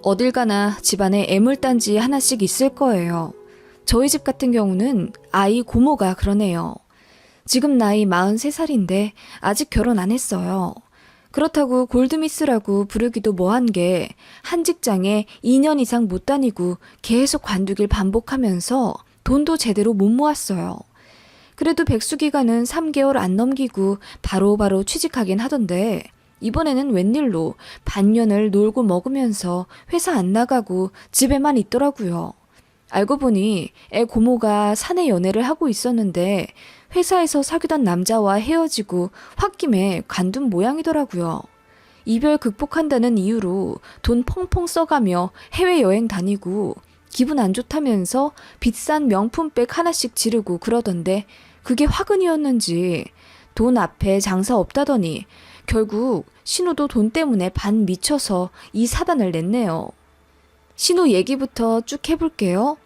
어딜 가나 집안에 애물단지 하나씩 있을 거예요. 저희 집 같은 경우는 아이 고모가 그러네요. 지금 나이 43살인데 아직 결혼 안 했어요. 그렇다고 골드미스라고 부르기도 뭐한 게 한 직장에 2년 이상 못 다니고 계속 관두길 반복하면서 돈도 제대로 못 모았어요. 그래도 백수기간은 3개월 안 넘기고 바로바로 취직하긴 하던데 이번에는 웬일로 반년을 놀고 먹으면서 회사 안 나가고 집에만 있더라고요. 알고 보니 애 고모가 사내 연애를 하고 있었는데 회사에서 사귀던 남자와 헤어지고 홧김에 관둔 모양이더라고요. 이별 극복한다는 이유로 돈 펑펑 써가며 해외여행 다니고 기분 안 좋다면서 비싼 명품백 하나씩 지르고 그러던데 그게 화근이었는지 돈 앞에 장사 없다더니 결국 신우도 돈 때문에 반 미쳐서 이 사단을 냈네요. 신우 얘기부터 쭉 해볼게요.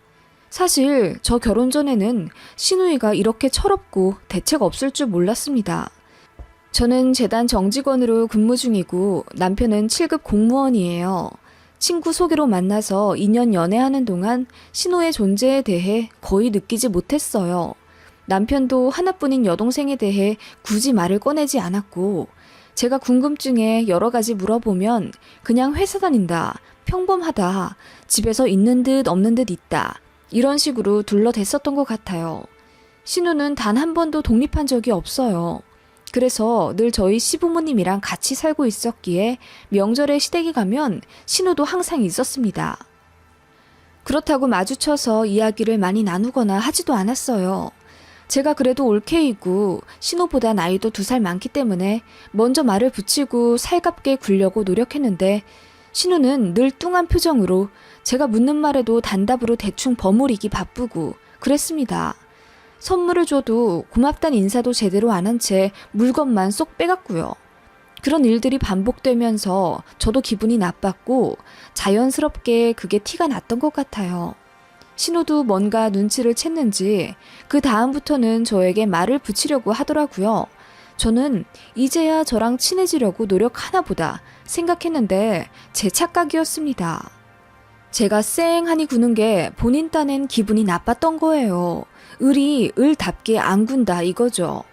사실 저 결혼 전에는 신우이가 이렇게 철없고 대책 없을 줄 몰랐습니다. 저는 재단 정직원으로 근무 중이고 남편은 7급 공무원이에요. 친구 소개로 만나서 2년 연애하는 동안 신우의 존재에 대해 거의 느끼지 못했어요. 남편도 하나뿐인 여동생에 대해 굳이 말을 꺼내지 않았고 제가 궁금증에 여러 가지 물어보면 그냥 회사 다닌다, 평범하다, 집에서 있는 듯 없는 듯 있다 이런 식으로 둘러댔었던 것 같아요. 신우는 단 한 번도 독립한 적이 없어요. 그래서 늘 저희 시부모님이랑 같이 살고 있었기에 명절에 시댁에 가면 신우도 항상 있었습니다. 그렇다고 마주쳐서 이야기를 많이 나누거나 하지도 않았어요. 제가 그래도 올케이고 신우보다 나이도 2살 많기 때문에 먼저 말을 붙이고 살갑게 굴려고 노력했는데 신우는 늘 뚱한 표정으로 제가 묻는 말에도 단답으로 대충 버무리기 바쁘고 그랬습니다. 선물을 줘도 고맙단 인사도 제대로 안 한 채 물건만 쏙 빼갔고요. 그런 일들이 반복되면서 저도 기분이 나빴고 자연스럽게 그게 티가 났던 것 같아요. 신우도 뭔가 눈치를 챘는지 그 다음부터는 저에게 말을 붙이려고 하더라고요. 저는 이제야 저랑 친해지려고 노력하나 보다 생각했는데 제 착각이었습니다. 제가 쌩하니 구는 게 본인 딴엔 기분이 나빴던 거예요. 을이 을답게 안 군다 이거죠.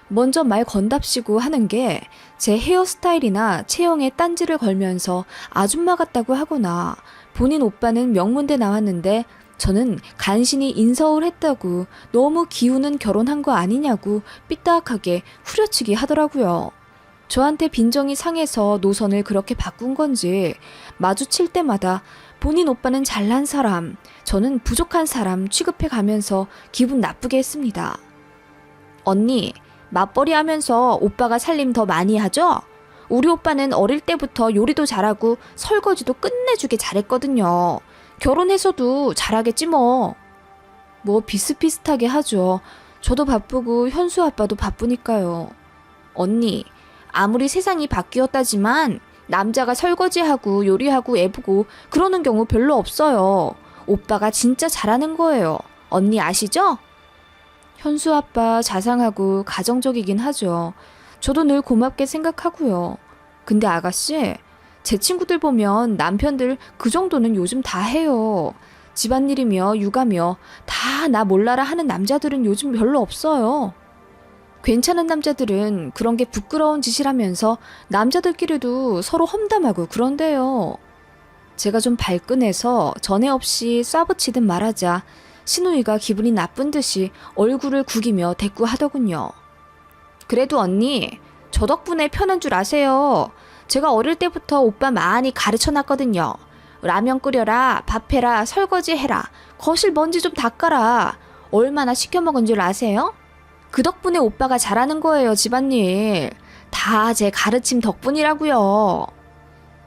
먼저 말 건답시고 하는 게 제 헤어스타일이나 체형에 딴지를 걸면서 아줌마 같다고 하거나 본인 오빠는 명문대 나왔는데 저는 간신히 인서울 했다고 너무 기우는 결혼한 거 아니냐고 삐딱하게 후려치기 하더라고요. 저한테 빈정이 상해서 노선을 그렇게 바꾼 건지 마주칠 때마다 본인 오빠는 잘난 사람, 저는 부족한 사람 취급해 가면서 기분 나쁘게 했습니다. 언니, 맞벌이 하면서 오빠가 살림 더 많이 하죠? 우리 오빠는 어릴 때부터 요리도 잘하고 설거지도 끝내주게 잘했거든요. 결혼해서도 잘하겠지 뭐. 뭐 비슷비슷하게 하죠. 저도 바쁘고 현수 아빠도 바쁘니까요. 언니, 아무리 세상이 바뀌었다지만 남자가 설거지하고 요리하고 애보고 그러는 경우 별로 없어요. 오빠가 진짜 잘하는 거예요. 언니 아시죠? 현수 아빠 자상하고 가정적이긴 하죠. 저도 늘 고맙게 생각하고요. 근데 아가씨, 제 친구들 보면 남편들 그 정도는 요즘 다 해요. 집안일이며 육아며 다 나 몰라라 하는 남자들은 요즘 별로 없어요. 괜찮은 남자들은 그런 게 부끄러운 짓이라면서 남자들끼리도 서로 험담하고 그런데요. 제가 좀 발끈해서 전에 없이 쏴붙이듯 말하자 신우이가 기분이 나쁜 듯이 얼굴을 구기며 대꾸하더군요. 그래도 언니, 저 덕분에 편한 줄 아세요. 제가 어릴 때부터 오빠 많이 가르쳐놨거든요. 라면 끓여라, 밥해라, 설거지해라, 거실 먼지 좀 닦아라. 얼마나 시켜먹은 줄 아세요? 그 덕분에 오빠가 잘하는 거예요, 집안일. 다 제 가르침 덕분이라고요.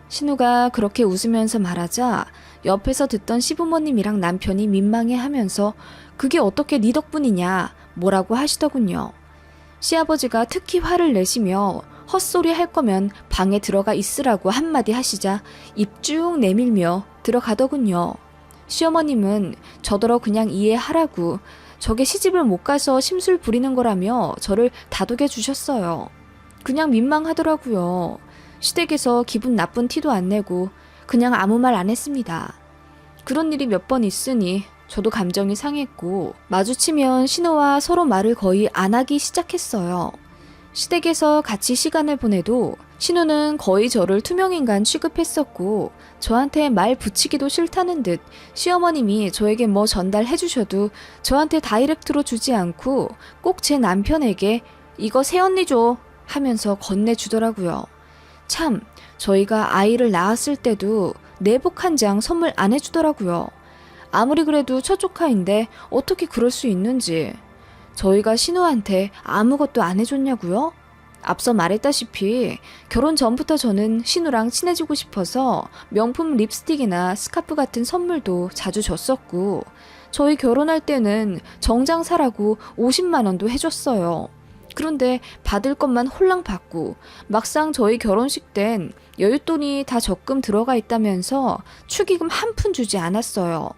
신우가 그렇게 웃으면서 말하자 옆에서 듣던 시부모님이랑 남편이 민망해하면서 그게 어떻게 네 덕분이냐 뭐라고 하시더군요. 시아버지가 특히 화를 내시며 헛소리 할 거면 방에 들어가 있으라고 한마디 하시자 입 쭉 내밀며 들어가더군요. 시어머님은 저더러 그냥 이해하라고 저게 시집을 못 가서 심술 부리는 거라며 저를 다독여 주셨어요. 그냥 민망하더라고요. 시댁에서 기분 나쁜 티도 안 내고 그냥 아무 말 안 했습니다. 그런 일이 몇 번 있으니 저도 감정이 상했고 마주치면 신우와 서로 말을 거의 안 하기 시작했어요. 시댁에서 같이 시간을 보내도 신우는 거의 저를 투명인간 취급했었고 저한테 말 붙이기도 싫다는 듯 시어머님이 저에게 뭐 전달해 주셔도 저한테 다이렉트로 주지 않고 꼭 제 남편에게 이거 새언니 줘 하면서 건네주더라고요. 참, 저희가 아이를 낳았을 때도 내복 한 장 선물 안 해주더라고요. 아무리 그래도 첫 조카인데 어떻게 그럴 수 있는지. 저희가 신우한테 아무것도 안 해줬냐고요? 앞서 말했다시피 결혼 전부터 저는 신우랑 친해지고 싶어서 명품 립스틱이나 스카프 같은 선물도 자주 줬었고 저희 결혼할 때는 정장 사라고 50만 원도 해줬어요. 그런데 받을 것만 홀랑 받고 막상 저희 결혼식 땐 여윳돈이 다 적금 들어가 있다면서 축의금 한 푼 주지 않았어요.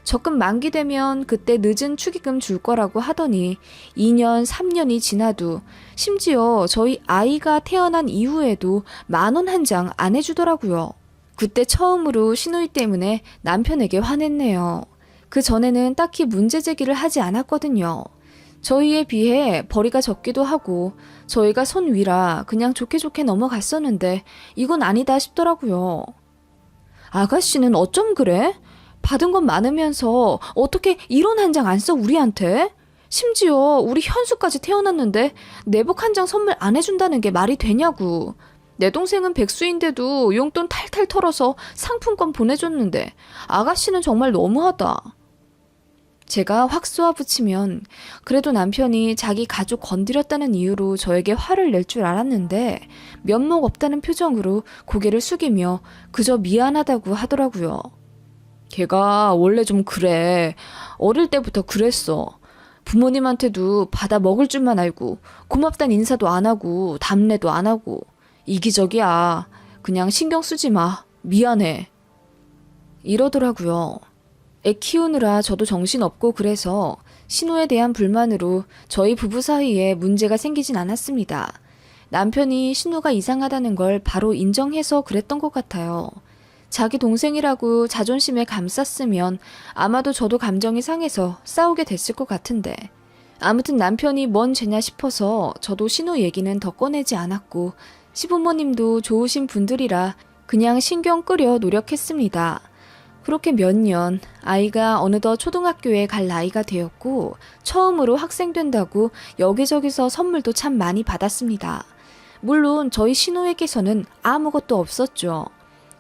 적금 만기되면 그때 늦은 축의금 줄 거라고 하더니 2년, 3년이 지나도 심지어 저희 아이가 태어난 이후에도 10,000원 한 장 안 해주더라고요. 그때 처음으로 시누이 때문에 남편에게 화냈네요. 그 전에는 딱히 문제 제기를 하지 않았거든요. 저희에 비해 벌이가 적기도 하고 저희가 손 위라 그냥 좋게 좋게 넘어갔었는데 이건 아니다 싶더라고요. 아가씨는 어쩜 그래? 받은 건 많으면서 어떻게 이런 한 장 안 써 우리한테? 심지어 우리 현수까지 태어났는데 내복 한 장 선물 안 해준다는 게 말이 되냐고. 내 동생은 백수인데도 용돈 탈탈 털어서 상품권 보내줬는데 아가씨는 정말 너무하다. 제가 확 쏘아붙이면 그래도 남편이 자기 가족 건드렸다는 이유로 저에게 화를 낼 줄 알았는데 면목 없다는 표정으로 고개를 숙이며 그저 미안하다고 하더라고요. 걔가 원래 좀 그래. 어릴 때부터 그랬어. 부모님한테도 받아 먹을 줄만 알고 고맙단 인사도 안 하고 답례도 안 하고 이기적이야. 그냥 신경 쓰지 마. 미안해. 이러더라고요. 애 키우느라 저도 정신없고 그래서 신우에 대한 불만으로 저희 부부 사이에 문제가 생기진 않았습니다. 남편이 신우가 이상하다는 걸 바로 인정해서 그랬던 것 같아요. 자기 동생이라고 자존심에 감쌌으면 아마도 저도 감정이 상해서 싸우게 됐을 것 같은데 아무튼 남편이 뭔 죄냐 싶어서 저도 신우 얘기는 더 꺼내지 않았고 시부모님도 좋으신 분들이라 그냥 신경 끄려 노력했습니다. 그렇게 몇 년 아이가 어느덧 초등학교에 갈 나이가 되었고 처음으로 학생 된다고 여기저기서 선물도 참 많이 받았습니다. 물론 저희 신우에게서는 아무것도 없었죠.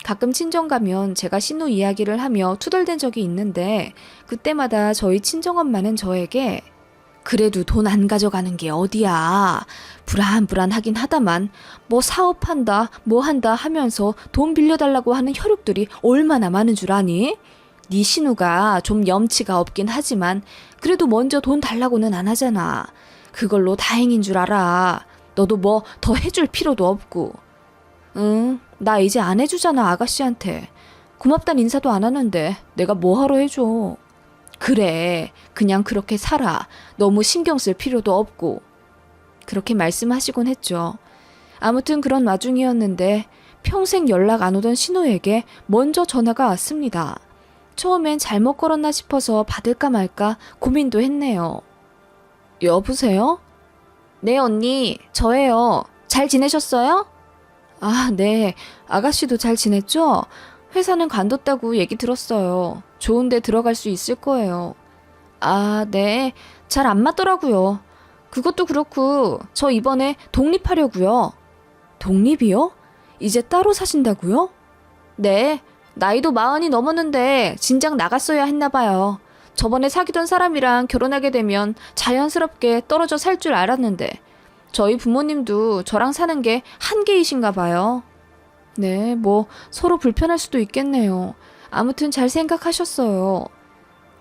가끔 친정 가면 제가 신우 이야기를 하며 투덜댄 적이 있는데 그때마다 저희 친정엄마는 저에게 그래도 돈 안 가져가는 게 어디야. 불안불안하긴 하다만 뭐 사업한다 뭐 한다 하면서 돈 빌려달라고 하는 혈육들이 얼마나 많은 줄 아니? 네 신우가 좀 염치가 없긴 하지만 그래도 먼저 돈 달라고는 안 하잖아. 그걸로 다행인 줄 알아. 너도 뭐 더 해줄 필요도 없고. 응, 나 이제 안 해주잖아 아가씨한테. 고맙단 인사도 안 하는데 내가 뭐 하러 해줘. 그래, 그냥 그렇게 살아. 너무 신경 쓸 필요도 없고. 그렇게 말씀하시곤 했죠. 아무튼 그런 와중이었는데 평생 연락 안 오던 신우에게 먼저 전화가 왔습니다. 처음엔 잘못 걸었나 싶어서 받을까 말까 고민도 했네요. 여보세요? 네 언니, 저예요. 잘 지내셨어요? 아, 네. 아가씨도 잘 지냈죠? 회사는 관뒀다고 얘기 들었어요. 좋은 데 들어갈 수 있을 거예요. 아, 네. 잘 안 맞더라고요. 그것도 그렇고 저 이번에 독립하려고요. 독립이요? 이제 따로 사신다고요? 네. 나이도 40이 넘었는데 진작 나갔어야 했나 봐요. 저번에 사귀던 사람이랑 결혼하게 되면 자연스럽게 떨어져 살 줄 알았는데 저희 부모님도 저랑 사는 게 한계이신가 봐요. 네, 뭐 서로 불편할 수도 있겠네요. 아무튼 잘 생각하셨어요.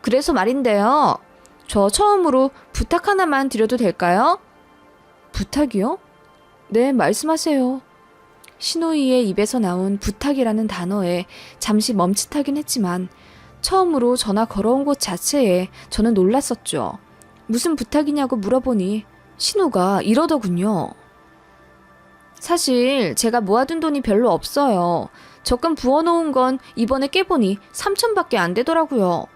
그래서 말인데요. 저 처음으로 부탁 하나만 드려도 될까요? 부탁이요? 네, 말씀하세요. 신우이의 입에서 나온 부탁이라는 단어에 잠시 멈칫하긴 했지만 처음으로 전화 걸어온 곳 자체에 저는 놀랐었죠. 무슨 부탁이냐고 물어보니 신우가 이러더군요. 사실 제가 모아둔 돈이 별로 없어요. 적금 부어놓은 건 이번에 깨보니 3천밖에 안 되더라고요.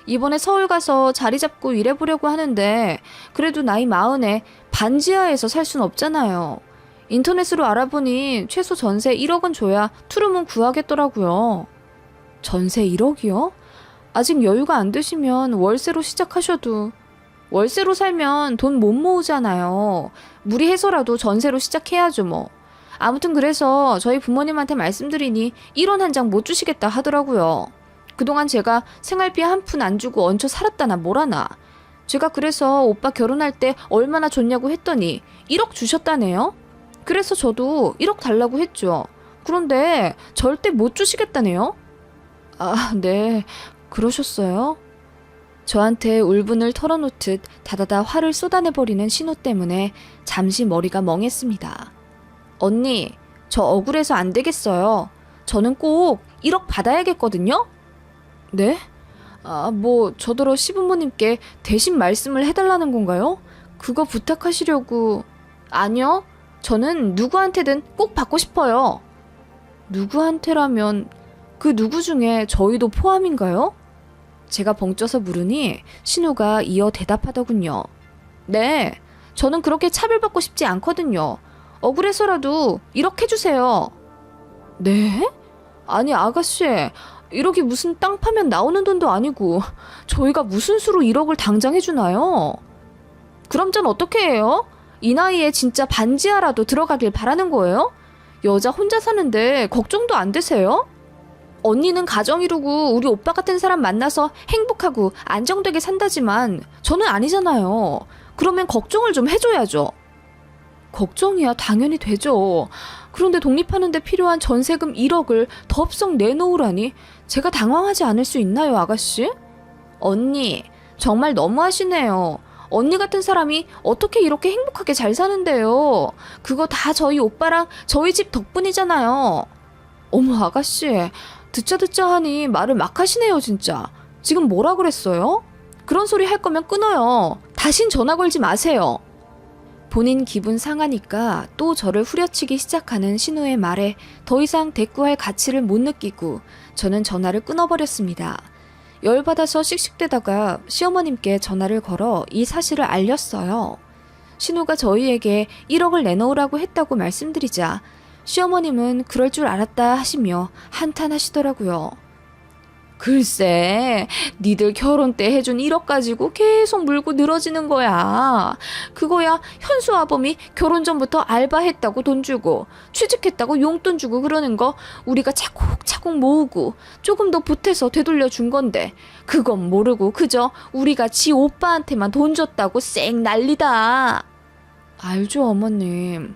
이번에 서울 가서 자리 잡고 일해보려고 하는데 그래도 나이 40에 반지하에서 살 순 없잖아요. 인터넷으로 알아보니 최소 전세 1억은 줘야 투룸은 구하겠더라고요. 전세 1억이요? 아직 여유가 안 되시면 월세로 시작하셔도. 월세로 살면 돈 못 모으잖아요. 무리해서라도 전세로 시작해야죠 뭐. 아무튼 그래서 저희 부모님한테 말씀드리니 1원 한 장 못 주시겠다 하더라고요. 그동안 제가 생활비 한 푼 안 주고 얹혀 살았다나 뭐라나. 제가 그래서 오빠 결혼할 때 얼마나 줬냐고 했더니 1억 주셨다네요. 그래서 저도 1억 달라고 했죠. 그런데 절대 못 주시겠다네요. 아, 네. 그러셨어요? 저한테 울분을 털어놓듯 다다다 화를 쏟아내버리는 신호 때문에 잠시 머리가 멍했습니다. 언니, 저 억울해서 안 되겠어요. 저는 꼭 1억 받아야겠거든요? 네? 아, 뭐 저더러 시부모님께 대신 말씀을 해달라는 건가요? 그거 부탁하시려고... 아니요. 저는 누구한테든 꼭 받고 싶어요. 누구한테라면 그 누구 중에 저희도 포함인가요? 제가 벙쪄서 물으니 신우가 이어 대답하더군요. 네, 저는 그렇게 차별받고 싶지 않거든요. 억울해서라도 1억 해주세요. 네? 아니 아가씨, 1억이 무슨 땅 파면 나오는 돈도 아니고 저희가 무슨 수로 1억을 당장 해주나요? 그럼 전 어떻게 해요? 이 나이에 진짜 반지하라도 들어가길 바라는 거예요? 여자 혼자 사는데 걱정도 안 되세요? 언니는 가정 이루고 우리 오빠 같은 사람 만나서 행복하고 안정되게 산다지만 저는 아니잖아요. 그러면 걱정을 좀 해줘야죠. 걱정이야 당연히 되죠. 그런데 독립하는데 필요한 전세금 1억을 덥석 내놓으라니 제가 당황하지 않을 수 있나요, 아가씨? 언니, 정말 너무하시네요. 언니 같은 사람이 어떻게 이렇게 행복하게 잘 사는데요. 그거 다 저희 오빠랑 저희 집 덕분이잖아요. 어머 아가씨, 듣자 하니 말을 막 하시네요 진짜. 지금 뭐라 그랬어요? 그런 소리 할 거면 끊어요. 다신 전화 걸지 마세요. 본인 기분 상하니까 또 저를 후려치기 시작하는 신우의 말에 더 이상 대꾸할 가치를 못 느끼고 저는 전화를 끊어버렸습니다. 열받아서 씩씩대다가 시어머님께 전화를 걸어 이 사실을 알렸어요. 신우가 저희에게 1억을 내놓으라고 했다고 말씀드리자 시어머님은 그럴 줄 알았다 하시며 한탄하시더라고요. 글쎄, 니들 결혼 때 해준 1억 가지고 계속 물고 늘어지는 거야. 그거야 현수 아범이 결혼 전부터 알바했다고 돈 주고 취직했다고 용돈 주고 그러는 거 우리가 차곡차곡 모으고 조금 더 보태서 되돌려 준 건데 그건 모르고 그저 우리가 지 오빠한테만 돈 줬다고 쌩 난리다. 알죠 어머님.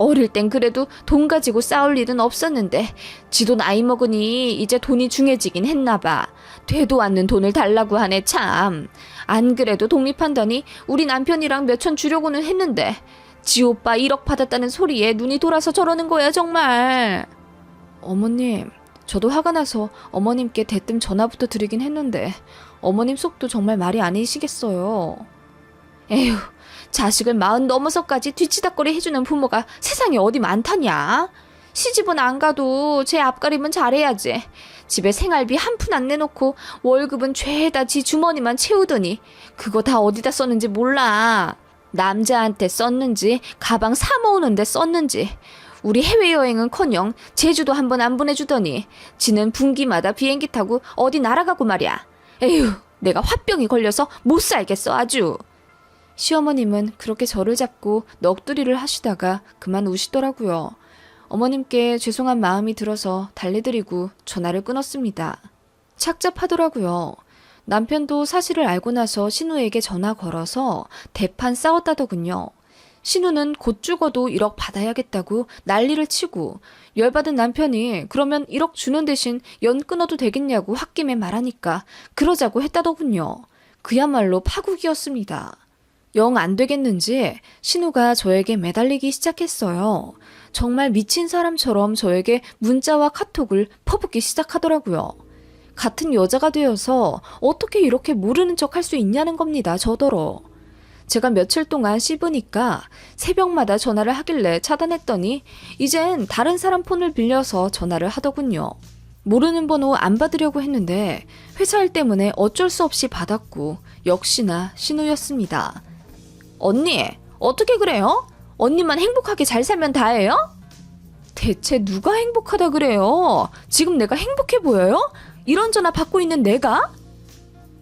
어릴 땐 그래도 돈 가지고 싸울 일은 없었는데 지도 나이 먹으니 이제 돈이 중해지긴 했나봐. 되도 않는 돈을 달라고 하네 참. 안 그래도 독립한다니 우리 남편이랑 몇천 주려고는 했는데 지 오빠 1억 받았다는 소리에 눈이 돌아서 저러는 거야 정말. 어머님, 저도 화가 나서 어머님께 대뜸 전화부터 드리긴 했는데 어머님 속도 정말 말이 아니시겠어요. 에휴, 자식을 40 넘어서까지 뒤치다꺼리 해주는 부모가 세상에 어디 많다냐? 시집은 안 가도 제 앞가림은 잘해야지. 집에 생활비 한 푼 안 내놓고 월급은 죄다 지 주머니만 채우더니 그거 다 어디다 썼는지 몰라. 남자한테 썼는지 가방 사 모으는데 썼는지 우리 해외여행은커녕 제주도 한 번 안 보내주더니 지는 분기마다 비행기 타고 어디 날아가고 말이야. 에휴, 내가 화병이 걸려서 못 살겠어 아주. 시어머님은 그렇게 저를 잡고 넋두리를 하시다가 그만 우시더라고요. 어머님께 죄송한 마음이 들어서 달래드리고 전화를 끊었습니다. 착잡하더라고요. 남편도 사실을 알고 나서 신우에게 전화 걸어서 대판 싸웠다더군요. 신우는 곧 죽어도 1억 받아야겠다고 난리를 치고 열받은 남편이 그러면 1억 주는 대신 연 끊어도 되겠냐고 홧김에 말하니까 그러자고 했다더군요. 그야말로 파국이었습니다. 영 안 되겠는지 신우가 저에게 매달리기 시작했어요. 정말 미친 사람처럼 저에게 문자와 카톡을 퍼붓기 시작하더라고요. 같은 여자가 되어서 어떻게 이렇게 모르는 척 할 수 있냐는 겁니다, 저더러. 제가 며칠 동안 씹으니까 새벽마다 전화를 하길래 차단했더니 이젠 다른 사람 폰을 빌려서 전화를 하더군요. 모르는 번호 안 받으려고 했는데 회사 일 때문에 어쩔 수 없이 받았고 역시나 신우였습니다. 언니, 어떻게 그래요? 언니만 행복하게 잘 살면 다예요? 대체 누가 행복하다 그래요? 지금 내가 행복해 보여요? 이런 전화 받고 있는 내가?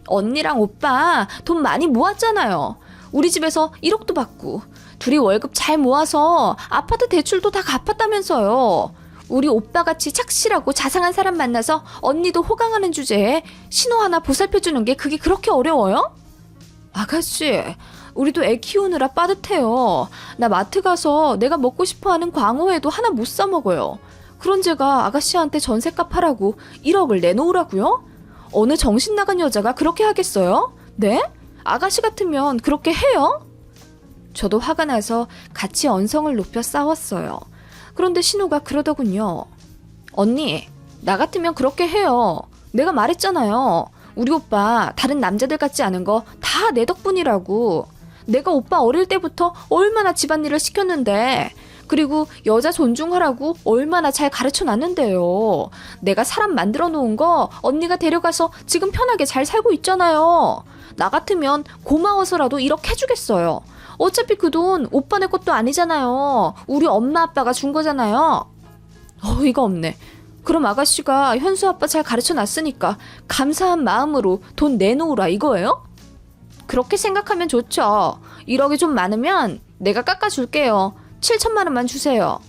언니랑 오빠 돈 많이 모았잖아요. 우리 집에서 1억도 받고 둘이 월급 잘 모아서 아파트 대출도 다 갚았다면서요. 우리 오빠같이 착실하고 자상한 사람 만나서 언니도 호강하는 주제에 신호 하나 보살펴주는 게 그게 그렇게 어려워요? 아가씨, 우리도 애 키우느라 빠듯해요. 나 마트 가서 내가 먹고 싶어하는 광어회도 하나 못 사 먹어요. 그런 제가 아가씨한테 전셋값 하라고 1억을 내놓으라고요? 어느 정신 나간 여자가 그렇게 하겠어요? 네? 아가씨 같으면 그렇게 해요? 저도 화가 나서 같이 언성을 높여 싸웠어요. 그런데 신우가 그러더군요. 언니, 나 같으면 그렇게 해요. 내가 말했잖아요. 우리 오빠 다른 남자들 같지 않은 거 다 내 덕분이라고. 내가 오빠 어릴 때부터 얼마나 집안일을 시켰는데, 그리고 여자 존중하라고 얼마나 잘 가르쳐놨는데요. 내가 사람 만들어 놓은 거 언니가 데려가서 지금 편하게 잘 살고 있잖아요. 나 같으면 고마워서라도 이렇게 해주겠어요. 어차피 그 돈 오빠네 것도 아니잖아요. 우리 엄마 아빠가 준 거잖아요. 어이가 없네. 그럼 아가씨가 현수 아빠 잘 가르쳐놨으니까 감사한 마음으로 돈 내놓으라 이거예요? 그렇게 생각하면 좋죠. 1억이 좀 많으면 내가 깎아줄게요. 7천만 원만 주세요.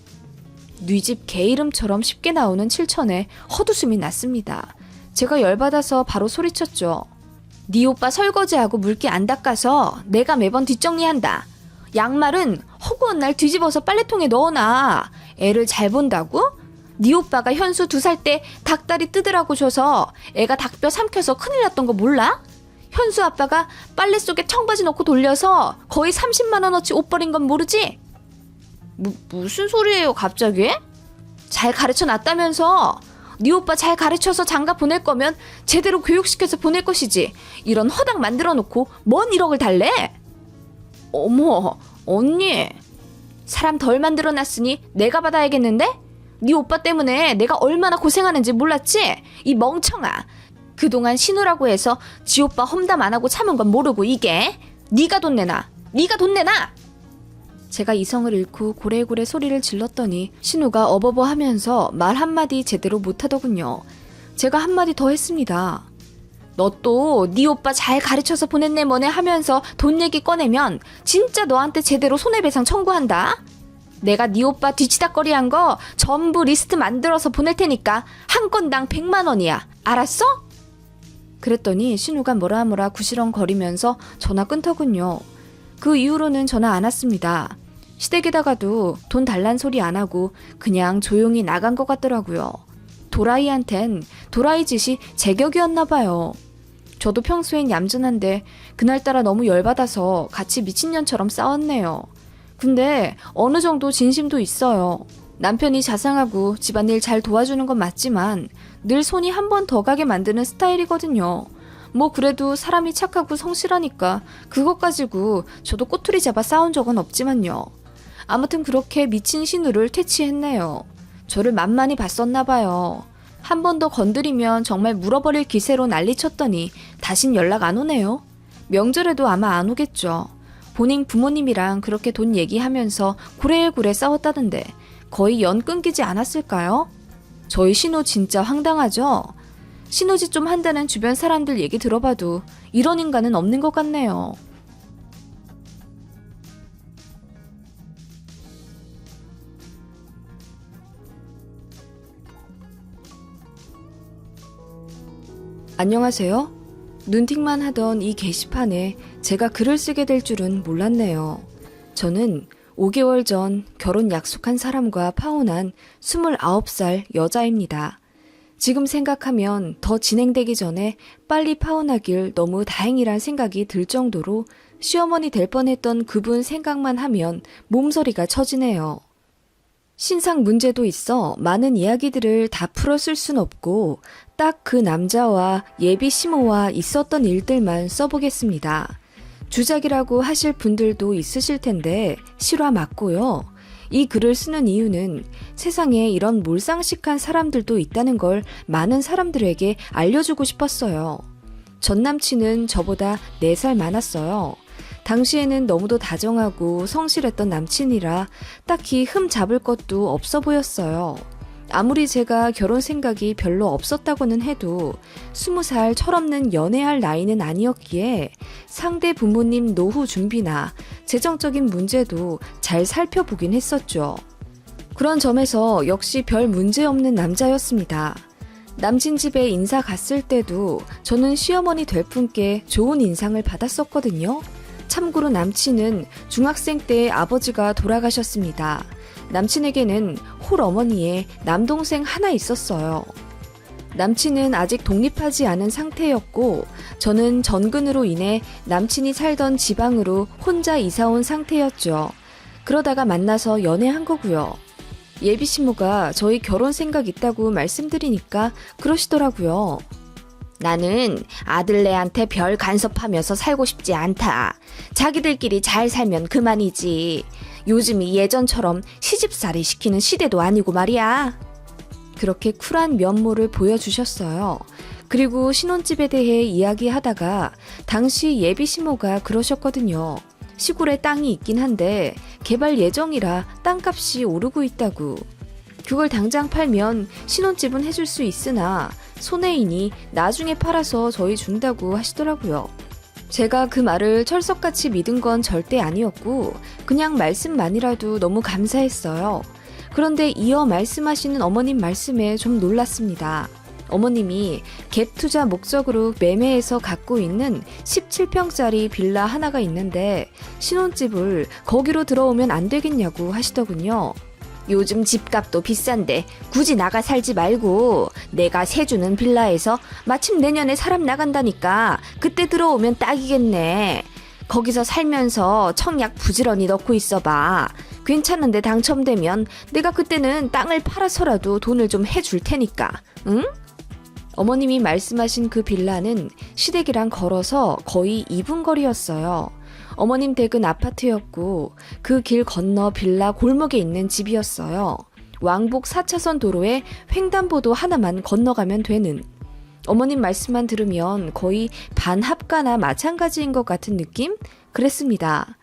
뉘집 개 이름처럼 쉽게 나오는 7천에 헛웃음이 났습니다. 제가 열받아서 바로 소리쳤죠. 네 오빠 설거지하고 물기 안 닦아서 내가 매번 뒷정리한다. 양말은 허구한 날 뒤집어서 빨래통에 넣어놔. 애를 잘 본다고? 네 오빠가 현수 2살 때 닭다리 뜯으라고 줘서 애가 닭뼈 삼켜서 큰일 났던 거 몰라? 현수 아빠가 빨래 속에 청바지 넣고 돌려서 거의 30만 원어치 옷 버린 건 모르지? 무슨 소리예요 갑자기? 잘 가르쳐놨다면서. 네 오빠 잘 가르쳐서 장가 보낼 거면 제대로 교육시켜서 보낼 것이지. 이런 허당 만들어놓고 뭔 1억을 달래? 어머, 언니. 사람 덜 만들어놨으니 내가 받아야겠는데? 네 오빠 때문에 내가 얼마나 고생하는지 몰랐지? 이 멍청아. 그동안 신우라고 해서 지 오빠 험담 안 하고 참은 건 모르고 이게? 네가 돈 내놔. 네가 돈 내놔. 제가 이성을 잃고 고래고래 소리를 질렀더니 신우가 어버버 하면서 말 한마디 제대로 못하더군요. 제가 한마디 더 했습니다. 너 또 네 오빠 잘 가르쳐서 보냈네 뭐네 하면서 돈 얘기 꺼내면 진짜 너한테 제대로 손해배상 청구한다. 내가 네 오빠 뒤치다꺼리한 거 전부 리스트 만들어서 보낼 테니까 한 건당 100만 원이야. 알았어? 그랬더니 신우가 뭐라 구시렁거리면서 전화 끊더군요. 그 이후로는 전화 안 왔습니다. 시댁에다가도 돈 달란 소리 안 하고 그냥 조용히 나간 것 같더라고요. 도라이한텐 도라이 짓이 제격이었나 봐요. 저도 평소엔 얌전한데 그날따라 너무 열받아서 같이 미친년처럼 싸웠네요. 근데 어느 정도 진심도 있어요. 남편이 자상하고 집안일 잘 도와주는 건 맞지만 늘 손이 한 번 더 가게 만드는 스타일이거든요. 뭐 그래도 사람이 착하고 성실하니까 그것 가지고 저도 꼬투리 잡아 싸운 적은 없지만요. 아무튼 그렇게 미친 신우를 퇴치했네요. 저를 만만히 봤었나 봐요. 한 번 더 건드리면 정말 물어버릴 기세로 난리쳤더니 다신 연락 안 오네요. 명절에도 아마 안 오겠죠. 본인 부모님이랑 그렇게 돈 얘기하면서 고래고래 싸웠다던데 거의 연 끊기지 않았을까요? 저희 신우 진짜 황당하죠? 신우짓 좀 한다는 주변 사람들 얘기 들어봐도 이런 인간은 없는 것 같네요. 안녕하세요. 눈팅만 하던 이 게시판에 제가 글을 쓰게 될 줄은 몰랐네요. 저는 5개월 전 결혼 약속한 사람과 파혼한 29살 여자입니다. 지금 생각하면 더 진행되기 전에 빨리 파혼하길 너무 다행이란 생각이 들 정도로 시어머니 될 뻔했던 그분 생각만 하면 몸서리가 처지네요. 신상 문제도 있어 많은 이야기들을 다 풀었을 순 없고 딱 그 남자와 예비 시모와 있었던 일들만 써보겠습니다. 주작이라고 하실 분들도 있으실 텐데 실화 맞고요. 이 글을 쓰는 이유는 세상에 이런 몰상식한 사람들도 있다는 걸 많은 사람들에게 알려주고 싶었어요. 전 남친은 저보다 4살 많았어요. 당시에는 너무도 다정하고 성실했던 남친이라 딱히 흠 잡을 것도 없어 보였어요. 아무리 제가 결혼 생각이 별로 없었다고는 해도 20살 철없는 연애할 나이는 아니었기에 상대 부모님 노후 준비나 재정적인 문제도 잘 살펴보긴 했었죠. 그런 점에서 역시 별 문제 없는 남자였습니다. 남친 집에 인사 갔을 때도 저는 시어머니 될 분께 좋은 인상을 받았었거든요. 참고로 남친은 중학생 때 아버지가 돌아가셨습니다. 남친에게는 홀어머니에 남동생 하나 있었어요. 남친은 아직 독립하지 않은 상태였고 저는 전근으로 인해 남친이 살던 지방으로 혼자 이사온 상태였죠. 그러다가 만나서 연애한 거고요. 예비 시모가 저희 결혼 생각 있다고 말씀드리니까 그러시더라고요. 나는 아들네한테 별 간섭하면서 살고 싶지 않다. 자기들끼리 잘 살면 그만이지. 요즘이 예전처럼 시집살이 시키는 시대도 아니고 말이야. 그렇게 쿨한 면모를 보여주셨어요. 그리고 신혼집에 대해 이야기하다가 당시 예비 시모가 그러셨거든요. 시골에 땅이 있긴 한데 개발 예정이라 땅값이 오르고 있다고. 그걸 당장 팔면 신혼집은 해줄 수 있으나 손해이니 나중에 팔아서 저희 준다고 하시더라고요. 제가 그 말을 철석같이 믿은 건 절대 아니었고 그냥 말씀만이라도 너무 감사했어요. 그런데 이어 말씀하시는 어머님 말씀에 좀 놀랐습니다. 어머님이 갭 투자 목적으로 매매해서 갖고 있는 17평짜리 빌라 하나가 있는데 신혼집을 거기로 들어오면 안 되겠냐고 하시더군요. 요즘 집값도 비싼데 굳이 나가 살지 말고 내가 세주는 빌라에서 마침 내년에 사람 나간다니까 그때 들어오면 딱이겠네. 거기서 살면서 청약 부지런히 넣고 있어봐. 괜찮은데 당첨되면 내가 그때는 땅을 팔아서라도 돈을 좀 해줄 테니까. 응? 어머님이 말씀하신 그 빌라는 시댁이랑 걸어서 거의 2분 거리였어요. 어머님 댁은 아파트였고 그 길 건너 빌라 골목에 있는 집이었어요. 왕복 4차선 도로에 횡단보도 하나만 건너가면 되는. 어머님 말씀만 들으면 거의 반합가나 마찬가지인 것 같은 느낌? 그랬습니다.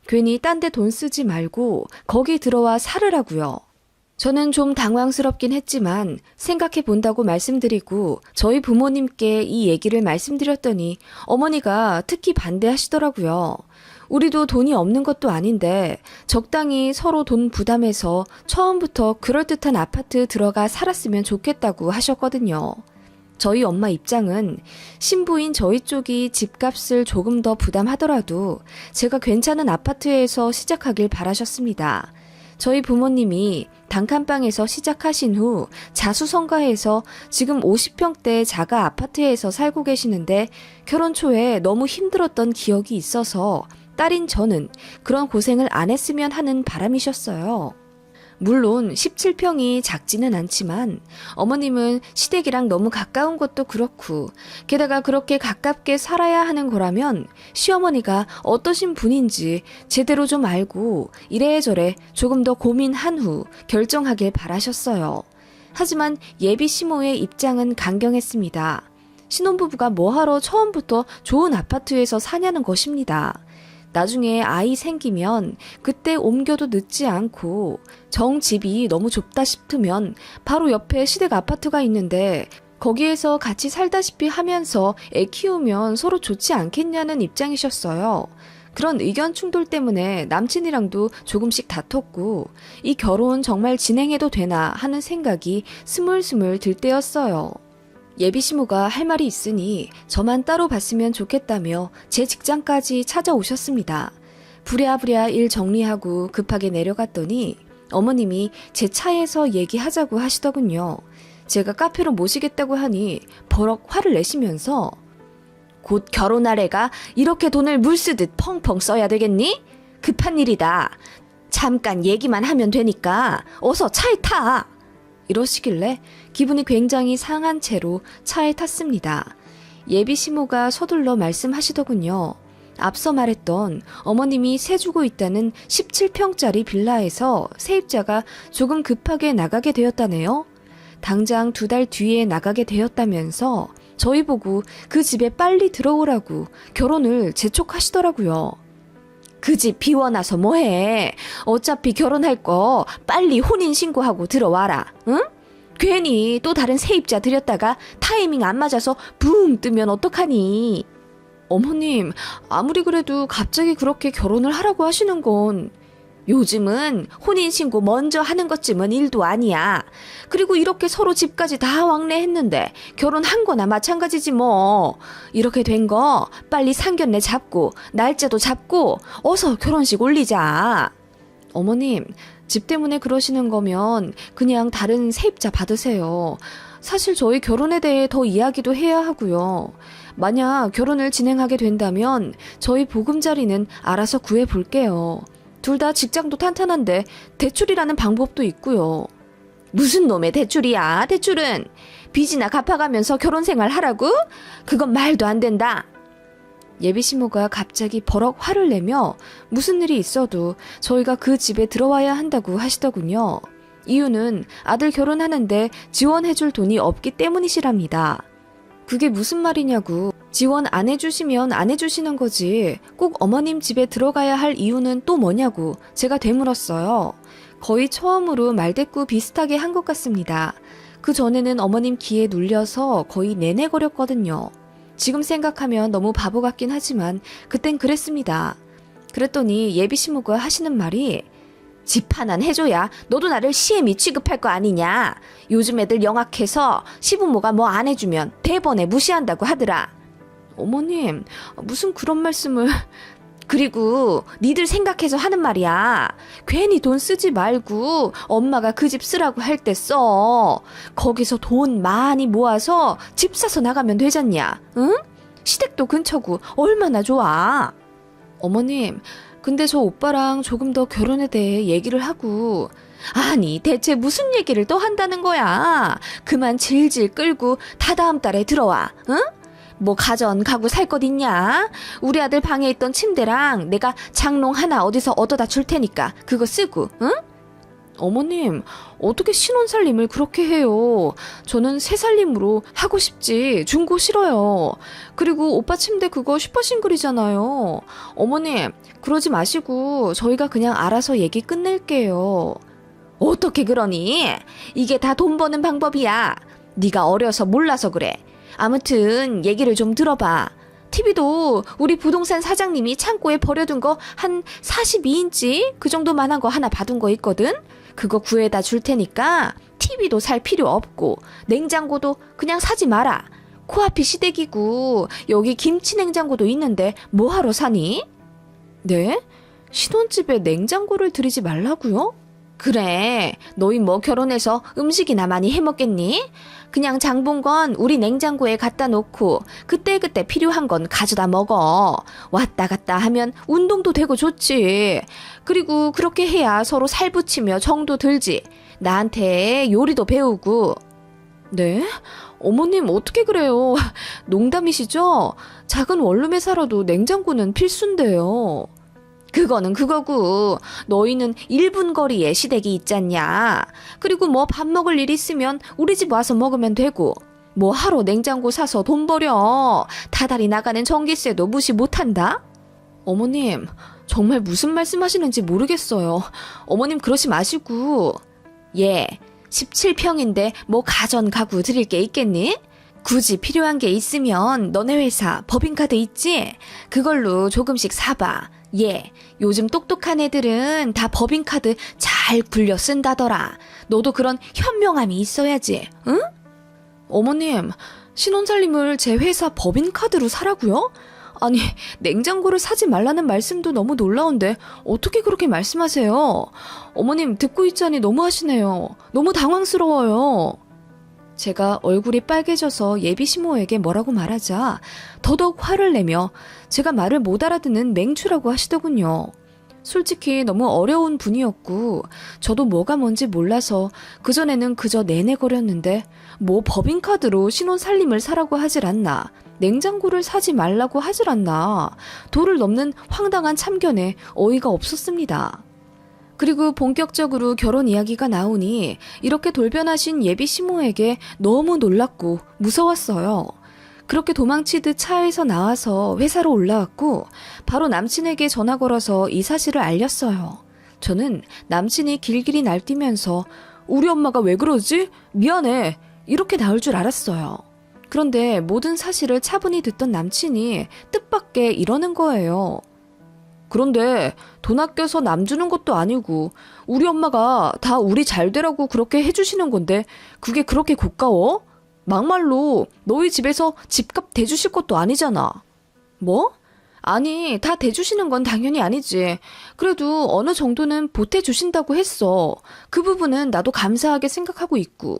괜히 딴 데 돈 쓰지 말고 거기 들어와 살으라고요. 저는 좀 당황스럽긴 했지만 생각해 본다고 말씀드리고 저희 부모님께 이 얘기를 말씀드렸더니 어머니가 특히 반대하시더라고요. 우리도 돈이 없는 것도 아닌데 적당히 서로 돈 부담해서 처음부터 그럴듯한 아파트 들어가 살았으면 좋겠다고 하셨거든요. 저희 엄마 입장은 신부인 저희 쪽이 집값을 조금 더 부담하더라도 제가 괜찮은 아파트에서 시작하길 바라셨습니다. 저희 부모님이 단칸방에서 시작하신 후 자수성가해서 지금 50평대 자가 아파트에서 살고 계시는데 결혼 초에 너무 힘들었던 기억이 있어서 딸인 저는 그런 고생을 안 했으면 하는 바람이셨어요. 물론 17평이 작지는 않지만 어머님은 시댁이랑 너무 가까운 것도 그렇고 게다가 그렇게 가깝게 살아야 하는 거라면 시어머니가 어떠신 분인지 제대로 좀 알고 이래저래 조금 더 고민한 후 결정하길 바라셨어요. 하지만 예비 시모의 입장은 강경했습니다. 신혼부부가 뭐하러 처음부터 좋은 아파트에서 사냐는 것입니다. 나중에 아이 생기면 그때 옮겨도 늦지 않고 정 집이 너무 좁다 싶으면 바로 옆에 시댁 아파트가 있는데 거기에서 같이 살다시피 하면서 애 키우면 서로 좋지 않겠냐는 입장이셨어요. 그런 의견 충돌 때문에 남친이랑도 조금씩 다퉜고 이 결혼 정말 진행해도 되나 하는 생각이 스물스물 들 때였어요. 예비 시모가 할 말이 있으니 저만 따로 봤으면 좋겠다며 제 직장까지 찾아오셨습니다. 부랴부랴 일 정리하고 급하게 내려갔더니 어머님이 제 차에서 얘기하자고 하시더군요. 제가 카페로 모시겠다고 하니 버럭 화를 내시면서 곧 결혼할 애가 이렇게 돈을 물 쓰듯 펑펑 써야 되겠니? 급한 일이다. 잠깐 얘기만 하면 되니까 어서 차에 타! 이러시길래 기분이 굉장히 상한 채로 차에 탔습니다. 예비 시모가 서둘러 말씀하시더군요. 앞서 말했던 어머님이 세 주고 있다는 17평짜리 빌라에서 세입자가 조금 급하게 나가게 되었다네요. 당장 2달 뒤에 나가게 되었다면서 저희 보고 그 집에 빨리 들어오라고 결혼을 재촉하시더라고요. 그 집 비워놔서 뭐해? 어차피 결혼할 거 빨리 혼인신고하고 들어와라. 응? 괜히 또 다른 세입자 들였다가 타이밍 안 맞아서 붕 뜨면 어떡하니? 어머님, 아무리 그래도 갑자기 그렇게 결혼을 하라고 하시는 건 요즘은 혼인신고 먼저 하는 것쯤은 일도 아니야. 그리고 이렇게 서로 집까지 다 왕래했는데 결혼한 거나 마찬가지지 뭐. 이렇게 된 거 빨리 상견례 잡고 날짜도 잡고 어서 결혼식 올리자. 어머님, 집 때문에 그러시는 거면 그냥 다른 세입자 받으세요. 사실 저희 결혼에 대해 더 이야기도 해야 하고요. 만약 결혼을 진행하게 된다면 저희 보금자리는 알아서 구해볼게요. 둘 다 직장도 탄탄한데 대출이라는 방법도 있고요. 무슨 놈의 대출이야? 대출은 빚이나 갚아가면서 결혼 생활 하라고? 그건 말도 안 된다. 예비 시모가 갑자기 버럭 화를 내며 무슨 일이 있어도 저희가 그 집에 들어와야 한다고 하시더군요. 이유는 아들 결혼하는데 지원해줄 돈이 없기 때문이시랍니다. 그게 무슨 말이냐고. 지원 안 해주시면 안 해주시는 거지. 꼭 어머님 집에 들어가야 할 이유는 또 뭐냐고 제가 되물었어요. 거의 처음으로 말대꾸 비슷하게 한 것 같습니다. 그 전에는 어머님 기에 눌려서 거의 내내거렸거든요. 지금 생각하면 너무 바보 같긴 하지만 그땐 그랬습니다. 그랬더니 예비 시모가 하시는 말이 집 하나는 해줘야 너도 나를 시애미 취급할 거 아니냐. 요즘 애들 영악해서 시부모가 뭐 안 해주면 대번에 무시한다고 하더라. 어머님, 무슨 그런 말씀을... 그리고 니들 생각해서 하는 말이야. 괜히 돈 쓰지 말고 엄마가 그 집 쓰라고 할 때 써. 거기서 돈 많이 모아서 집 사서 나가면 되잖냐. 응? 시댁도 근처고 얼마나 좋아. 어머님, 근데 저 오빠랑 조금 더 결혼에 대해 얘기를 하고... 아니, 대체 무슨 얘기를 또 한다는 거야. 그만 질질 끌고 다다음 달에 들어와. 응? 뭐 가전 가구 살 것 있냐? 우리 아들 방에 있던 침대랑 내가 장롱 하나 어디서 얻어다 줄 테니까 그거 쓰고, 응? 어머님, 어떻게 신혼살림을 그렇게 해요? 저는 새살림으로 하고 싶지 중고 싫어요. 그리고 오빠 침대 그거 슈퍼싱글이잖아요. 어머님, 그러지 마시고 저희가 그냥 알아서 얘기 끝낼게요. 어떻게 그러니? 이게 다 돈 버는 방법이야. 네가 어려서 몰라서 그래. 아무튼 얘기를 좀 들어봐. TV도 우리 부동산 사장님이 창고에 버려둔 거 한 42인치 그 정도만한 거 하나 받은 거 있거든? 그거 구해다 줄 테니까 TV도 살 필요 없고 냉장고도 그냥 사지 마라. 코앞이 시댁이고 여기 김치 냉장고도 있는데 뭐하러 사니? 네? 신혼집에 냉장고를 들이지 말라고요? 그래, 너희 뭐 결혼해서 음식이나 많이 해먹겠니? 그냥 장 본 건 우리 냉장고에 갖다 놓고 그때그때 필요한 건 가져다 먹어. 왔다 갔다 하면 운동도 되고 좋지. 그리고 그렇게 해야 서로 살 붙이며 정도 들지. 나한테 요리도 배우고. 네? 어머님 어떻게 그래요? 농담이시죠? 작은 원룸에 살아도 냉장고는 필수인데요. 그거는 그거고 너희는 1분 거리에 시댁이 있잖냐. 그리고 뭐 밥 먹을 일 있으면 우리 집 와서 먹으면 되고 뭐 하루 냉장고 사서 돈 버려. 다달이 나가는 전기세도 무시 못한다? 어머님, 정말 무슨 말씀하시는지 모르겠어요. 어머님 그러지 마시고. 예, 17평인데 뭐 가전 가구 드릴 게 있겠니? 굳이 필요한 게 있으면 너네 회사 법인카드 있지? 그걸로 조금씩 사봐. 예, 요즘 똑똑한 애들은 다 법인카드 잘 굴려 쓴다더라. 너도 그런 현명함이 있어야지, 응? 어머님, 신혼살림을 제 회사 법인카드로 사라고요? 아니, 냉장고를 사지 말라는 말씀도 너무 놀라운데 어떻게 그렇게 말씀하세요? 어머님 듣고 있자니 너무하시네요. 너무 당황스러워요. 제가 얼굴이 빨개져서 예비 시모에게 뭐라고 말하자 더더욱 화를 내며 제가 말을 못 알아듣는 맹추라고 하시더군요. 솔직히 너무 어려운 분이었고 저도 뭐가 뭔지 몰라서 그전에는 그저 내내거렸는데 뭐 법인카드로 신혼 살림을 사라고 하질 않나, 냉장고를 사지 말라고 하질 않나, 도를 넘는 황당한 참견에 어이가 없었습니다. 그리고 본격적으로 결혼 이야기가 나오니 이렇게 돌변하신 예비 시모에게 너무 놀랐고 무서웠어요. 그렇게 도망치듯 차에서 나와서 회사로 올라왔고 바로 남친에게 전화 걸어서 이 사실을 알렸어요. 저는 남친이 길길이 날뛰면서 우리 엄마가 왜 그러지? 미안해. 이렇게 나올 줄 알았어요. 그런데 모든 사실을 차분히 듣던 남친이 뜻밖의 이러는 거예요. 그런데 돈 아껴서 남 주는 것도 아니고 우리 엄마가 다 우리 잘 되라고 그렇게 해주시는 건데 그게 그렇게 고가워? 막말로 너희 집에서 집값 대주실 것도 아니잖아. 뭐? 아니, 다 대주시는 건 당연히 아니지. 그래도 어느 정도는 보태주신다고 했어. 그 부분은 나도 감사하게 생각하고 있고.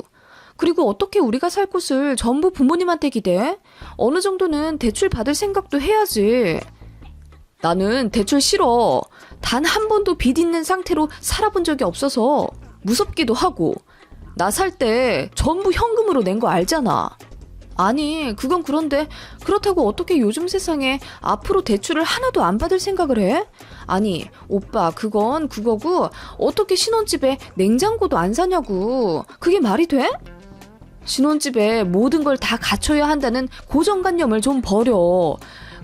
그리고 어떻게 우리가 살 곳을 전부 부모님한테 기대? 어느 정도는 대출 받을 생각도 해야지. 나는 대출 싫어. 단 한 번도 빚 있는 상태로 살아본 적이 없어서 무섭기도 하고. 나 살 때 전부 현금으로 낸 거 알잖아. 아니, 그건 그런데 그렇다고 어떻게 요즘 세상에 앞으로 대출을 하나도 안 받을 생각을 해? 아니, 오빠, 그건 그거고 어떻게 신혼집에 냉장고도 안 사냐고. 그게 말이 돼? 신혼집에 모든 걸 다 갖춰야 한다는 고정관념을 좀 버려.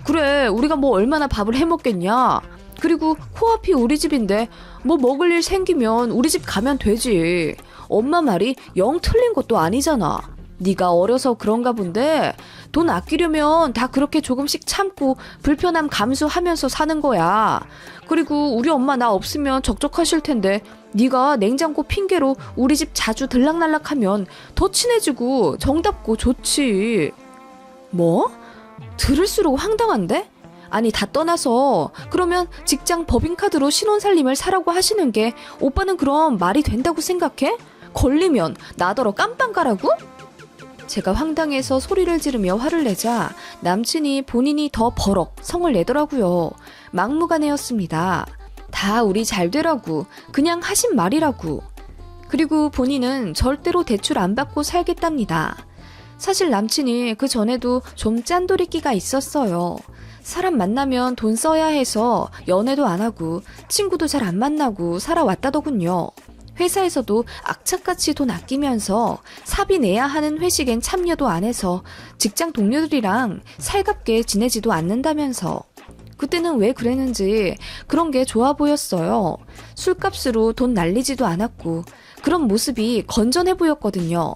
그래, 우리가 뭐 얼마나 밥을 해먹겠냐. 그리고 코앞이 우리 집인데 뭐 먹을 일 생기면 우리 집 가면 되지. 엄마 말이 영 틀린 것도 아니잖아. 네가 어려서 그런가 본데 돈 아끼려면 다 그렇게 조금씩 참고 불편함 감수하면서 사는 거야. 그리고 우리 엄마 나 없으면 적적하실 텐데 네가 냉장고 핑계로 우리 집 자주 들락날락하면 더 친해지고 정답고 좋지. 뭐? 들을수록 황당한데? 아니, 다 떠나서 그러면 직장 법인카드로 신혼살림을 사라고 하시는 게 오빠는 그럼 말이 된다고 생각해? 걸리면 나더러 깜빵 가라고? 제가 황당해서 소리를 지르며 화를 내자 남친이 본인이 더 버럭 성을 내더라고요. 막무가내였습니다. 다 우리 잘 되라고, 그냥 하신 말이라고. 그리고 본인은 절대로 대출 안 받고 살겠답니다. 사실 남친이 그 전에도 좀 짠돌이끼가 있었어요. 사람 만나면 돈 써야 해서 연애도 안 하고 친구도 잘 안 만나고 살아왔다더군요. 회사에서도 악착같이 돈 아끼면서 사비 내야 하는 회식엔 참여도 안 해서 직장 동료들이랑 살갑게 지내지도 않는다면서. 그때는 왜 그랬는지 그런 게 좋아 보였어요. 술값으로 돈 날리지도 않았고 그런 모습이 건전해 보였거든요.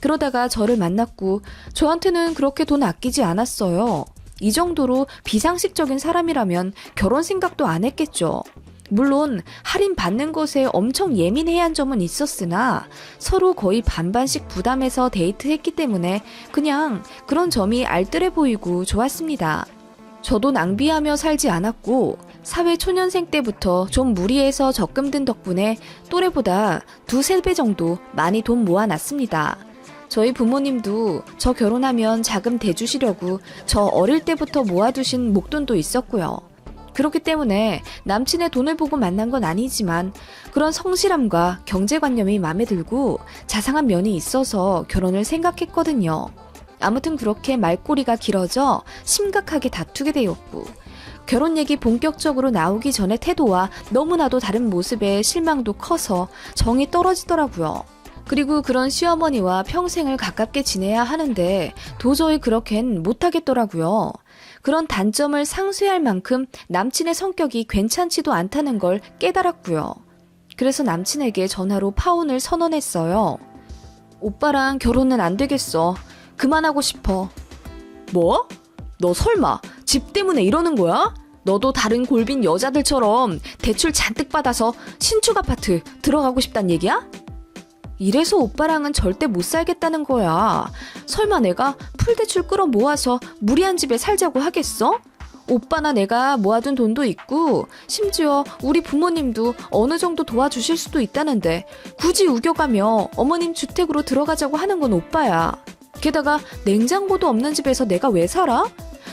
그러다가 저를 만났고 저한테는 그렇게 돈 아끼지 않았어요. 이 정도로 비상식적인 사람이라면 결혼 생각도 안 했겠죠. 물론 할인 받는 것에 엄청 예민해야 한 점은 있었으나 서로 거의 반반씩 부담해서 데이트했기 때문에 그냥 그런 점이 알뜰해 보이고 좋았습니다. 저도 낭비하며 살지 않았고 사회 초년생 때부터 좀 무리해서 적금 든 덕분에 또래보다 2~3배 정도 많이 돈 모아놨습니다. 저희 부모님도 저 결혼하면 자금 대주시려고 저 어릴 때부터 모아두신 목돈도 있었고요. 그렇기 때문에 남친의 돈을 보고 만난 건 아니지만 그런 성실함과 경제관념이 마음에 들고 자상한 면이 있어서 결혼을 생각했거든요. 아무튼 그렇게 말꼬리가 길어져 심각하게 다투게 되었고 결혼 얘기 본격적으로 나오기 전의 태도와 너무나도 다른 모습에 실망도 커서 정이 떨어지더라고요. 그리고 그런 시어머니와 평생을 가깝게 지내야 하는데 도저히 그렇게는 못하겠더라고요. 그런 단점을 상쇄할 만큼 남친의 성격이 괜찮지도 않다는 걸 깨달았고요. 그래서 남친에게 전화로 파혼을 선언했어요. 오빠랑 결혼은 안 되겠어. 그만하고 싶어. 뭐? 너 설마 집 때문에 이러는 거야? 너도 다른 골빈 여자들처럼 대출 잔뜩 받아서 신축 아파트 들어가고 싶단 얘기야? 이래서 오빠랑은 절대 못 살겠다는 거야. 설마 내가 풀대출 끌어 모아서 무리한 집에 살자고 하겠어? 오빠나 내가 모아둔 돈도 있고 심지어 우리 부모님도 어느 정도 도와주실 수도 있다는데 굳이 우겨가며 어머님 주택으로 들어가자고 하는 건 오빠야. 게다가 냉장고도 없는 집에서 내가 왜 살아?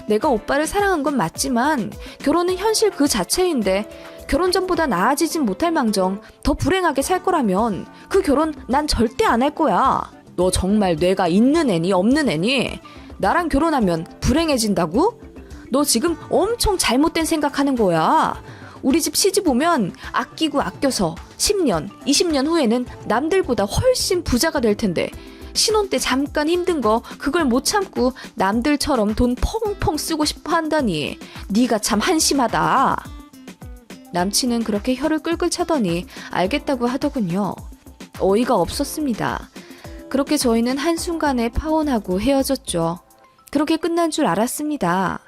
내가 오빠를 사랑한 건 맞지만 결혼은 현실 그 자체인데 결혼 전보다 나아지진 못할 망정 더 불행하게 살 거라면 그 결혼 난 절대 안 할 거야. 너 정말 뇌가 있는 애니 없는 애니? 나랑 결혼하면 불행해진다고? 너 지금 엄청 잘못된 생각하는 거야. 우리 집 시집 오면 아끼고 아껴서 10년, 20년 후에는 남들보다 훨씬 부자가 될 텐데 신혼 때 잠깐 힘든 거 그걸 못 참고 남들처럼 돈 펑펑 쓰고 싶어 한다니 네가 참 한심하다. 남친은 그렇게 혀를 끌끌 차더니 알겠다고 하더군요. 어이가 없었습니다. 그렇게 저희는 한순간에 파혼하고 헤어졌죠. 그렇게 끝난 줄 알았습니다.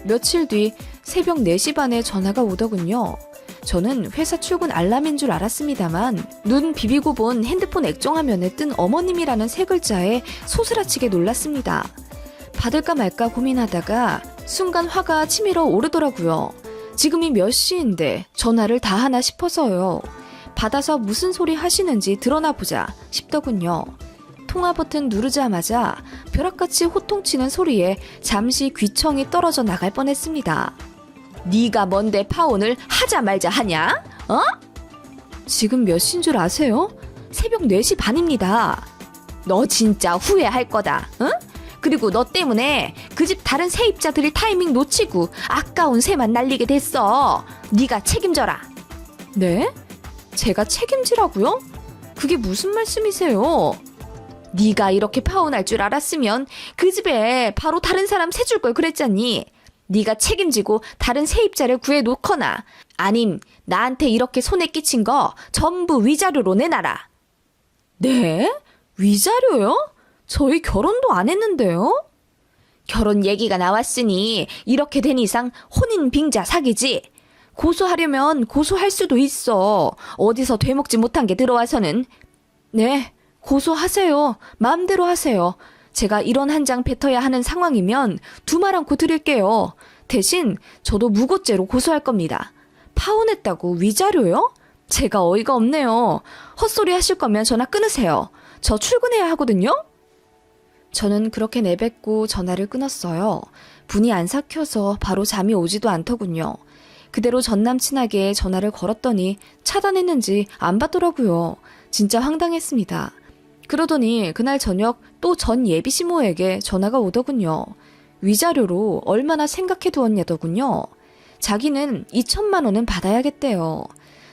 며칠 뒤 새벽 4시 반에 전화가 오더군요. 저는 회사 출근 알람인 줄 알았습니다만 눈 비비고 본 핸드폰 액정화면에 뜬 어머님이라는 세 글자에 소스라치게 놀랐습니다. 받을까 말까 고민하다가 순간 화가 치밀어 오르더라고요. 지금이 몇 시인데 전화를 다 하나 싶어서요. 받아서 무슨 소리 하시는지 드러나 보자 싶더군요. 통화 버튼 누르자마자 벼락같이 호통치는 소리에 잠시 귀청이 떨어져 나갈 뻔했습니다. 네가 뭔데 파혼을 하자 말자 하냐? 어? 지금 몇 시인 줄 아세요? 새벽 4시 반입니다. 너 진짜 후회할 거다. 응? 그리고 너 때문에 그 집 다른 세입자들이 타이밍 놓치고 아까운 새만 날리게 됐어. 네가 책임져라. 네? 제가 책임지라고요? 그게 무슨 말씀이세요? 네가 이렇게 파혼할 줄 알았으면 그 집에 바로 다른 사람 세줄 걸 그랬잖니. 네가 책임지고 다른 세입자를 구해놓거나 아님 나한테 이렇게 손에 끼친 거 전부 위자료로 내놔라. 네? 위자료요? 저희 결혼도 안 했는데요? 결혼 얘기가 나왔으니 이렇게 된 이상 혼인 빙자 사기지. 고소하려면 고소할 수도 있어. 어디서 되먹지 못한 게 들어와서는. 네, 고소하세요. 마음대로 하세요. 제가 이런 한 장 뱉어야 하는 상황이면 두말 않고 드릴게요. 대신 저도 무고죄로 고소할 겁니다. 파혼했다고 위자료요? 제가 어이가 없네요. 헛소리 하실 거면 전화 끊으세요. 저 출근해야 하거든요? 저는 그렇게 내뱉고 전화를 끊었어요. 분이 안 삭혀서 바로 잠이 오지도 않더군요. 그대로 전남친에게 전화를 걸었더니 차단했는지 안 받더라고요. 진짜 황당했습니다. 그러더니 그날 저녁 또 전 예비시모에게 전화가 오더군요. 위자료로 얼마나 생각해 두었냐더군요. 자기는 2천만 원은 받아야겠대요.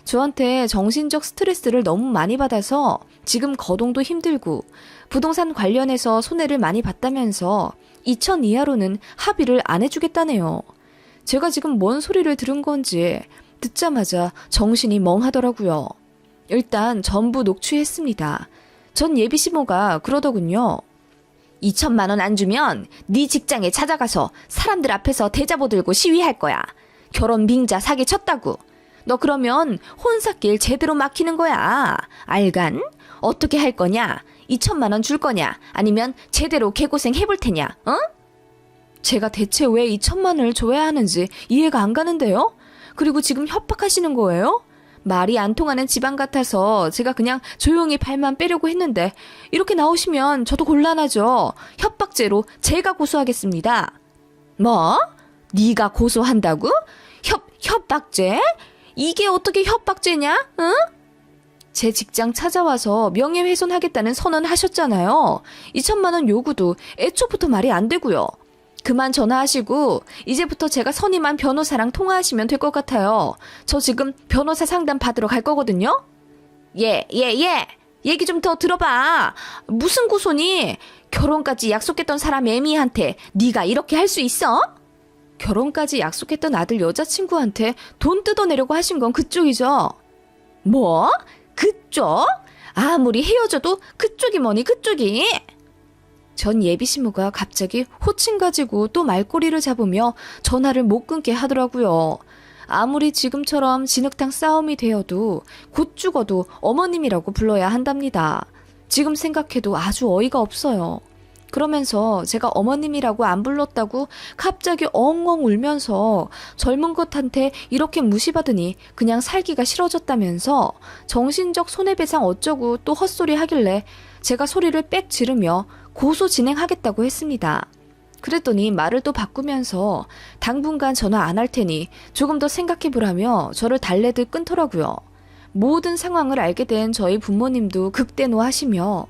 저한테 정신적 스트레스를 너무 많이 받아서 지금 거동도 힘들고 부동산 관련해서 손해를 많이 봤다면서 2천 이하로는 합의를 안 해주겠다네요. 제가 지금 뭔 소리를 들은 건지 듣자마자 정신이 멍하더라고요. 일단 전부 녹취했습니다. 전 예비시모가 그러더군요. 2천만 원 안 주면 네 직장에 찾아가서 사람들 앞에서 대자보 들고 시위할 거야. 결혼 빙자 사기 쳤다고. 너 그러면 혼사길 제대로 막히는 거야. 알간? 어떻게 할 거냐? 2천만 원 줄 거냐? 아니면 제대로 개고생 해볼 테냐? 어? 제가 대체 왜 2천만 원을 줘야 하는지 이해가 안 가는데요? 그리고 지금 협박하시는 거예요? 말이 안 통하는 집안 같아서 제가 그냥 조용히 발만 빼려고 했는데 이렇게 나오시면 저도 곤란하죠. 협박죄로 제가 고소하겠습니다. 뭐? 네가 고소한다고? 협박죄? 이게 어떻게 협박죄냐? 응? 제 직장 찾아와서 명예훼손하겠다는 선언하셨잖아요. 2천만 원 요구도 애초부터 말이 안 되고요. 그만 전화하시고 이제부터 제가 선임한 변호사랑 통화하시면 될 것 같아요. 저 지금 변호사 상담 받으러 갈 거거든요. 예. 얘기 좀 더 들어봐. 무슨 고소니? 결혼까지 약속했던 사람 애미한테 네가 이렇게 할 수 있어? 결혼까지 약속했던 아들 여자친구한테 돈 뜯어내려고 하신 건 그쪽이죠. 뭐? 그쪽? 아무리 헤어져도 그쪽이 뭐니 그쪽이? 전 예비시모가 갑자기 호칭 가지고 또 말꼬리를 잡으며 전화를 못 끊게 하더라고요. 아무리 지금처럼 진흙탕 싸움이 되어도 곧 죽어도 어머님이라고 불러야 한답니다. 지금 생각해도 아주 어이가 없어요. 그러면서 제가 어머님이라고 안 불렀다고 갑자기 엉엉 울면서 젊은 것한테 이렇게 무시받으니 그냥 살기가 싫어졌다면서 정신적 손해배상 어쩌고 또 헛소리 하길래 제가 소리를 빽 지르며 고소 진행하겠다고 했습니다. 그랬더니 말을 또 바꾸면서 당분간 전화 안 할 테니 조금 더 생각해보라며 저를 달래듯 끊더라고요. 모든 상황을 알게 된 저희 부모님도 극대노하시며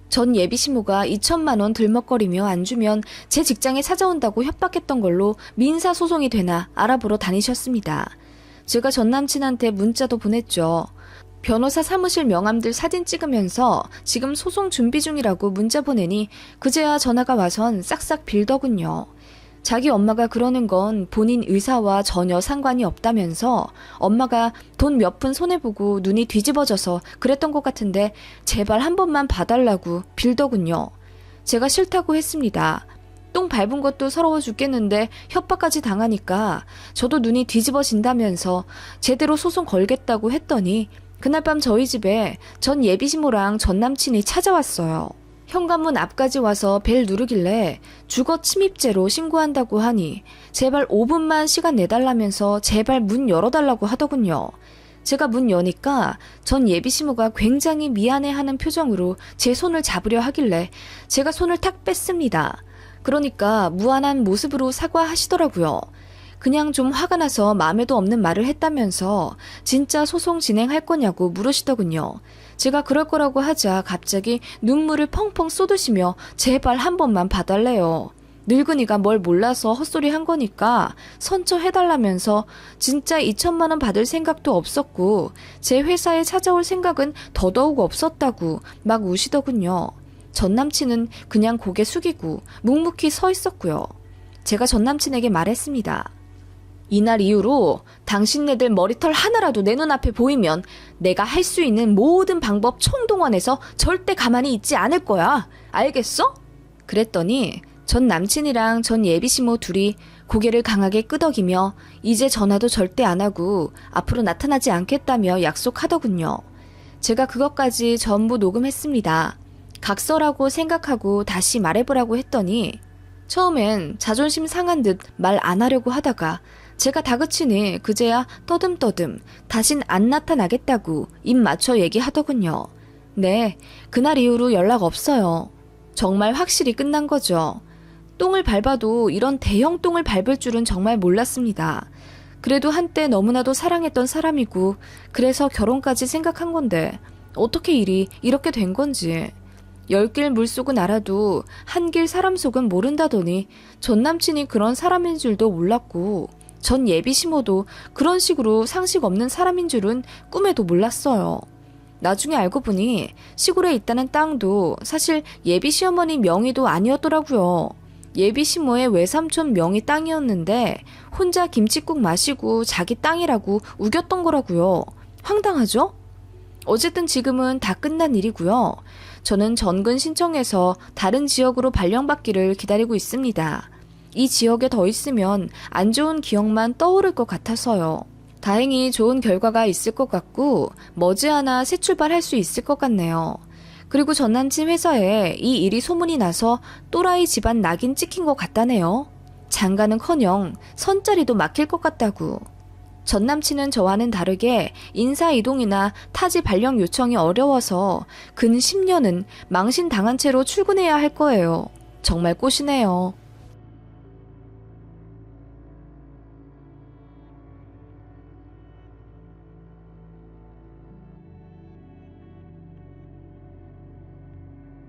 전 예비 시모가 2천만 원 들먹거리며 안 주면 제 직장에 찾아온다고 협박했던 걸로 민사소송이 되나 알아보러 다니셨습니다. 제가 전 남친한테 문자도 보냈죠. 변호사 사무실 명함들 사진 찍으면서 지금 소송 준비 중이라고 문자 보내니 그제야 전화가 와선 싹싹 빌더군요. 자기 엄마가 그러는 건 본인 의사와 전혀 상관이 없다면서 엄마가 돈 몇 푼 손해보고 눈이 뒤집어져서 그랬던 것 같은데 제발 한 번만 봐달라고 빌더군요. 제가 싫다고 했습니다. 똥 밟은 것도 서러워 죽겠는데 협박까지 당하니까 저도 눈이 뒤집어진다면서 제대로 소송 걸겠다고 했더니 그날 밤 저희 집에 전 예비시모랑 전 남친이 찾아왔어요. 현관문 앞까지 와서 벨 누르길래 주거 침입죄로 신고한다고 하니 제발 5분만 시간 내달라면서 제발 문 열어달라고 하더군요. 제가 문 여니까 전 예비시모가 굉장히 미안해하는 표정으로 제 손을 잡으려 하길래 제가 손을 탁 뺐습니다. 그러니까 무안한 모습으로 사과하시더라고요. 그냥 좀 화가 나서 마음에도 없는 말을 했다면서 진짜 소송 진행할 거냐고 물으시더군요. 제가 그럴 거라고 하자 갑자기 눈물을 펑펑 쏟으시며 제발 한 번만 봐달래요. 늙은이가 뭘 몰라서 헛소리 한 거니까 선처해달라면서 진짜 2천만 원 받을 생각도 없었고 제 회사에 찾아올 생각은 더더욱 없었다고 막 우시더군요. 전 남친은 그냥 고개 숙이고 묵묵히 서 있었고요. 제가 전 남친에게 말했습니다. 이날 이후로 당신네들 머리털 하나라도 내 눈앞에 보이면 내가 할 수 있는 모든 방법 총동원해서 절대 가만히 있지 않을 거야. 알겠어? 그랬더니 전 남친이랑 전 예비시모 둘이 고개를 강하게 끄덕이며 이제 전화도 절대 안 하고 앞으로 나타나지 않겠다며 약속하더군요. 제가 그것까지 전부 녹음했습니다. 각서라고 생각하고 다시 말해보라고 했더니 처음엔 자존심 상한 듯 말 안 하려고 하다가 제가 다그치니 그제야 떠듬떠듬 다신 안 나타나겠다고 입 맞춰 얘기하더군요. 네, 그날 이후로 연락 없어요. 정말 확실히 끝난 거죠. 똥을 밟아도 이런 대형 똥을 밟을 줄은 정말 몰랐습니다. 그래도 한때 너무나도 사랑했던 사람이고 그래서 결혼까지 생각한 건데 어떻게 일이 이렇게 된 건지. 10길 물속은 알아도 한 길 사람 속은 모른다더니 전 남친이 그런 사람인 줄도 몰랐고 전 예비시모도 그런 식으로 상식 없는 사람인 줄은 꿈에도 몰랐어요. 나중에 알고 보니 시골에 있다는 땅도 사실 예비시어머니 명의도 아니었더라고요. 예비시모의 외삼촌 명의 땅이었는데 혼자 김칫국 마시고 자기 땅이라고 우겼던 거라고요. 황당하죠? 어쨌든 지금은 다 끝난 일이고요. 저는 전근 신청해서 다른 지역으로 발령받기를 기다리고 있습니다. 이 지역에 더 있으면 안 좋은 기억만 떠오를 것 같아서요. 다행히 좋은 결과가 있을 것 같고 머지않아 새 출발할 수 있을 것 같네요. 그리고 전 남친 회사에 이 일이 소문이 나서 또라이 집안 낙인 찍힌 것 같다네요. 장가는커녕 선자리도 막힐 것 같다고. 전 남친은 저와는 다르게 인사이동이나 타지 발령 요청이 어려워서 근 10년은 망신당한 채로 출근해야 할 거예요. 정말 꼬시네요.